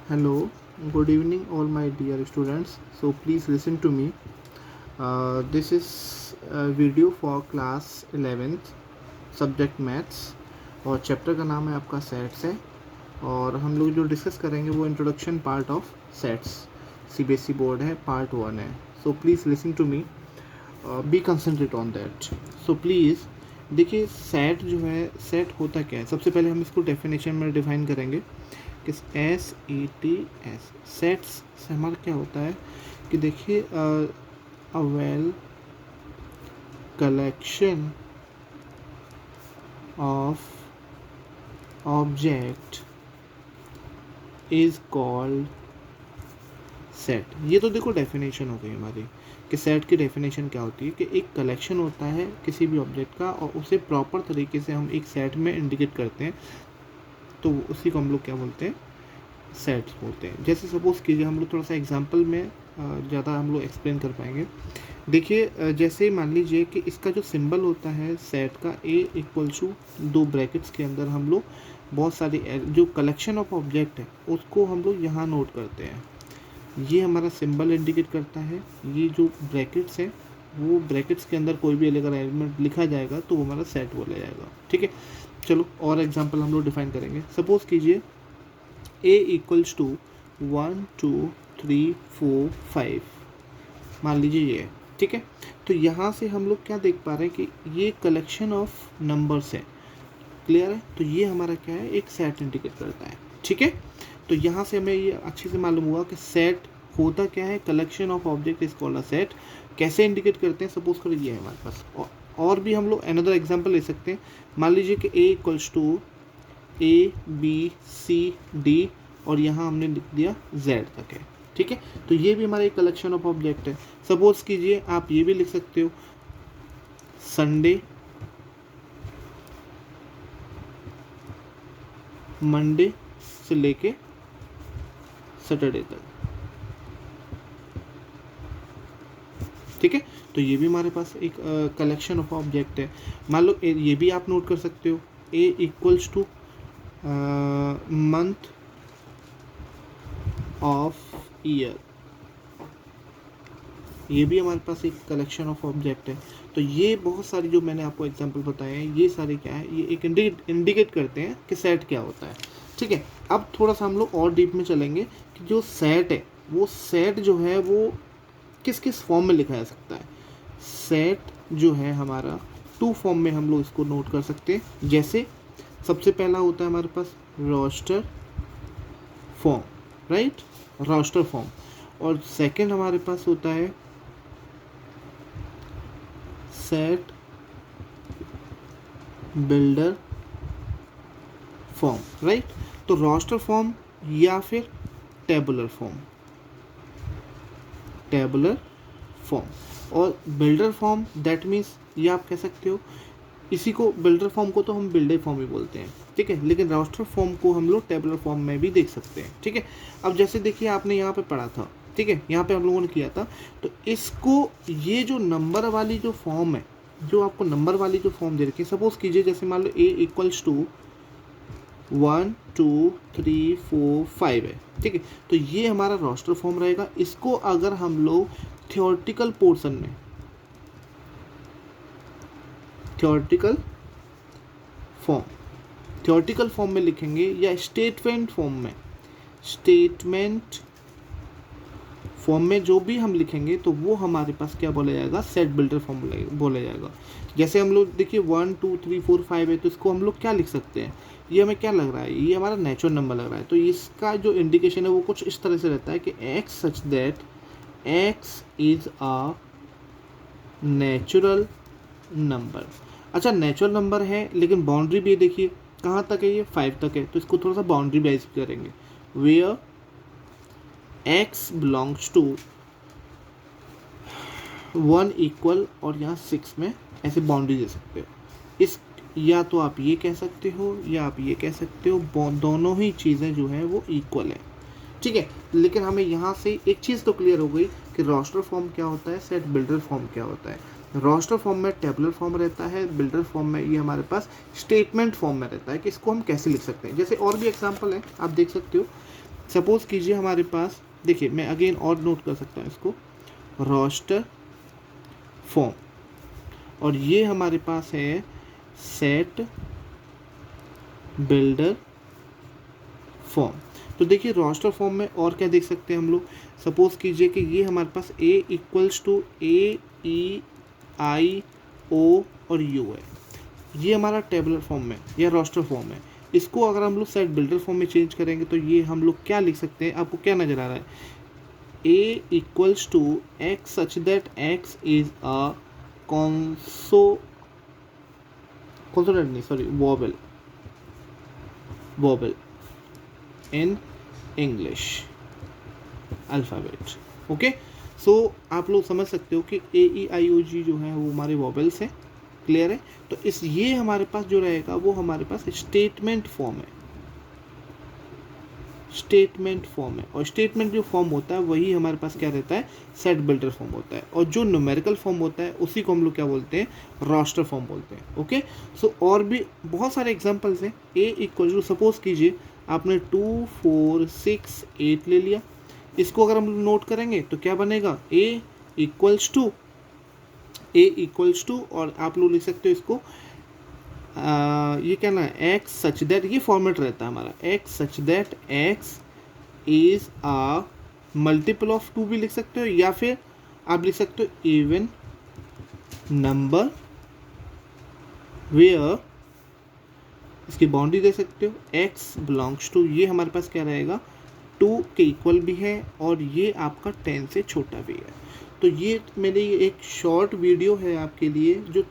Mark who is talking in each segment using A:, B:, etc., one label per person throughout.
A: Hello, good evening, all my dear students. So please listen to me. This is a video for class 11th subject maths और chapter का नाम है आपका sets है। और हम लोग जो डिस्कस करेंगे वो introduction part of sets, CBSE board है, पार्ट 1 है। So please listen to me, be concentrate on that. So please देखिए, सेट जो है, सेट होता क्या है। सबसे पहले हम इसको डेफिनेशन में डिफाइन करेंगे कि SETS सेट्स से हमारा क्या होता है कि देखिए, a well collection of object is called set. ये तो देखो डेफिनेशन हो गई हमारी कि सेट की डेफिनेशन क्या होती है कि एक कलेक्शन होता है किसी भी ऑब्जेक्ट का और उसे प्रॉपर तरीके से हम एक सेट में इंडिकेट करते हैं, तो उसी को हम लोग क्या बोलते हैं, सेट्स बोलते हैं। जैसे सपोज कीजिए, हम लोग थोड़ा सा एग्जांपल में ज़्यादा हम लोग एक्सप्लेन कर पाएंगे। देखिए, जैसे मान लीजिए कि इसका जो सिंबल होता है सेट का, A = 2 ब्रैकेट्स के अंदर हम लोग बहुत सारी जो कलेक्शन ऑफ ऑब्जेक्ट है उसको हम लोग यहाँ नोट करते हैं। ये हमारा सिंबल इंडिकेट करता है। ये जो ब्रैकेट्स है वो ब्रैकेट्स के अंदर कोई भी अगर एलिमेंट लिखा जाएगा तो वो हमारा सेट बोला जाएगा। ठीक है, चलो और एग्जांपल हम लोग डिफाइन करेंगे। सपोज कीजिए A = 1 2 3 4 5, मान लीजिए ये है। ठीक है, तो यहाँ से हम लोग क्या देख पा रहे हैं कि ये कलेक्शन ऑफ नंबर्स है। क्लियर है, तो ये हमारा क्या है, एक सेट इंडिकेट करता है। ठीक है, तो यहाँ से हमें ये अच्छे से मालूम हुआ कि सेट होता क्या है, collection of object is called a set. कैसे इंडिकेट करते हैं, सपोज करो ये है हमारे पास, और भी हम लोग अनदर एग्जांपल ले सकते हैं। मान लीजिए कि A = ABCD और यहाँ हमने लिख दिया Z तक है। ठीक है, तो ये भी हमारा एक कलेक्शन ऑफ ऑब्जेक्ट है। सपोज कीजिए आप ये भी लिख सकते हो, संडे, मंडे से लेके सैटरडे तक। ठीक है, तो ये भी हमारे पास एक कलेक्शन ऑफ ऑब्जेक्ट है। मान लो ये भी आप नोट कर सकते हो, A = मंथ ऑफ ईयर, ये भी हमारे पास एक कलेक्शन ऑफ ऑब्जेक्ट है। तो ये बहुत सारी जो मैंने आपको एग्जांपल बताए हैं, ये सारे क्या है, ये एक इंडिकेट करते हैं कि सेट क्या होता है। ठीक है, अब थोड़ा सा हम लोग और डीप में चलेंगे कि जो सेट है, वो सेट जो है वो किस किस फॉर्म में लिखा जा सकता है। सेट जो है हमारा 2 फॉर्म में हम लोग इसको नोट कर सकते हैं। जैसे सबसे पहला होता है हमारे पास roster form, right, roster form. और सेकंड हमारे पास होता है सेट बिल्डर फॉर्म, राइट। तो रोस्टर फॉर्म या फिर टेबुलर फॉर्म, टेबुलर फॉर्म और बिल्डर फॉर्म, दैट मीन्स ये आप कह सकते हो, इसी को बिल्डर फॉर्म को तो हम बिल्डर फॉर्म ही बोलते हैं। ठीक है, लेकिन रोस्टर फॉर्म को हम लोग टेबुलर फॉर्म में भी देख सकते हैं। ठीक है, अब जैसे देखिए आपने यहाँ पे पढ़ा था, ठीक है, यहाँ पे हम लोगों ने किया था, तो इसको, ये जो नंबर वाली जो फॉर्म है, जो आपको नंबर वाली जो फॉर्म दे रखी है, सपोज कीजिए जैसे मान लो A = 1 2 3 4 5 है। ठीक है, तो ये हमारा रोस्टर फॉर्म रहेगा। इसको अगर हम लोग थियोरेटिकल पोर्शन में, थियोरेटिकल फॉर्म में लिखेंगे या स्टेटमेंट फॉर्म में जो भी हम लिखेंगे, तो वो हमारे पास क्या बोला जाएगा, सेट बिल्डर फॉर्म बोला जाएगा। जैसे हम लोग देखिए 1 2 3 4 5 है, तो इसको हम लोग क्या लिख सकते हैं, ये हमें क्या लग रहा है, ये हमारा नेचुरल नंबर लग रहा है। तो इसका जो इंडिकेशन है वो कुछ इस तरह से रहता है कि x such that x is a natural number. अच्छा, नेचुरल नंबर है, लेकिन बाउंड्री भी देखिए कहाँ तक है, ये 5 तक है। तो इसको थोड़ा सा बाउंड्री वाइज करेंगे, वेयर x बिलोंग्स टू 1 = और यहाँ 6 में ऐसे बाउंड्री दे सकते हो। इस, या तो आप ये कह सकते हो या आप ये कह सकते हो, दोनों ही चीज़ें जो है वो इक्वल है। ठीक है, लेकिन हमें यहाँ से एक चीज़ तो क्लियर हो गई कि रोस्टर फॉर्म क्या होता है, सेट बिल्डर फॉर्म क्या होता है। रोस्टर फॉर्म में टेबुलर फॉर्म रहता है, बिल्डर फॉर्म में ये हमारे पास स्टेटमेंट फॉर्म में रहता है कि इसको हम कैसे लिख सकते हैं। जैसे और भी एग्जांपल है, आप देख सकते हो सपोज कीजिए हमारे पास, देखिए मैं अगेन और नोट कर सकता हूँ इसको, रोस्टर फॉर्म, और ये हमारे पास है सेट बिल्डर फॉर्म। तो देखिए रोस्टर फॉर्म में और क्या देख सकते हैं हम लोग, सपोज कीजिए कि ये हमारे पास A equals to A E I O और U है, ये हमारा टेबलर फॉर्म में या रोस्टर फॉर्म है। इसको अगर हम लोग सेट बिल्डर फॉर्म में चेंज करेंगे तो ये हम लोग क्या लिख सकते हैं, आपको क्या नज़र आ रहा है, A equals to X such that X is a consonant नहीं sorry vowel in English alphabet. Okay, so आप लोग समझ सकते हो कि AEIOG जो है वो हमारे वॉबल्स हैं। क्लियर है? तो इस ये हमारे पास जो रहेगा वो हमारे पास स्टेटमेंट फॉर्म है, स्टेटमेंट फॉर्म है, और स्टेटमेंट जो फॉर्म होता है वही हमारे पास क्या रहता है, सेट बिल्डर फॉर्म होता है, और जो न्यूमेरिकल फॉर्म होता है उसी को हम लोग क्या बोलते हैं, रोस्टर फॉर्म बोलते हैं। ओके, सो और भी बहुत सारे एग्जांपल्स हैं। A इक्वल टू, सपोज कीजिए आपने 2 4 6 8 ले लिया, इसको अगर हम नोट करेंगे तो क्या बनेगा, A इक्वल्स टू और आप लोग लिख सकते हो इसको ये क्या ना, एक्स सच दैट, ये फॉर्मेट रहता है हमारा, x such that x is a multiple of 2 भी लिख सकते हो, या फिर आप लिख सकते हो इवन नंबर वेयर, इसकी बाउंड्री दे सकते हो, एक्स बिलोंग्स टू, ये हमारे पास क्या रहेगा, 2 के इक्वल भी है और ये आपका 10 से छोटा भी है। तो ये मेरी एक शॉर्ट वीडियो है आपके लिए जो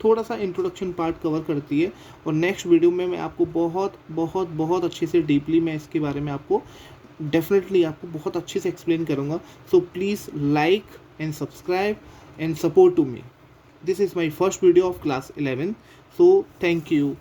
A: थोड़ा सा इंट्रोडक्शन पार्ट कवर करती है, और नेक्स्ट वीडियो में मैं आपको बहुत बहुत बहुत अच्छे से डीपली मैं इसके बारे में आपको डेफिनेटली आपको बहुत अच्छे से एक्सप्लेन करूँगा। So please like and subscribe and support to me. This is my first video of class 11, so thank you.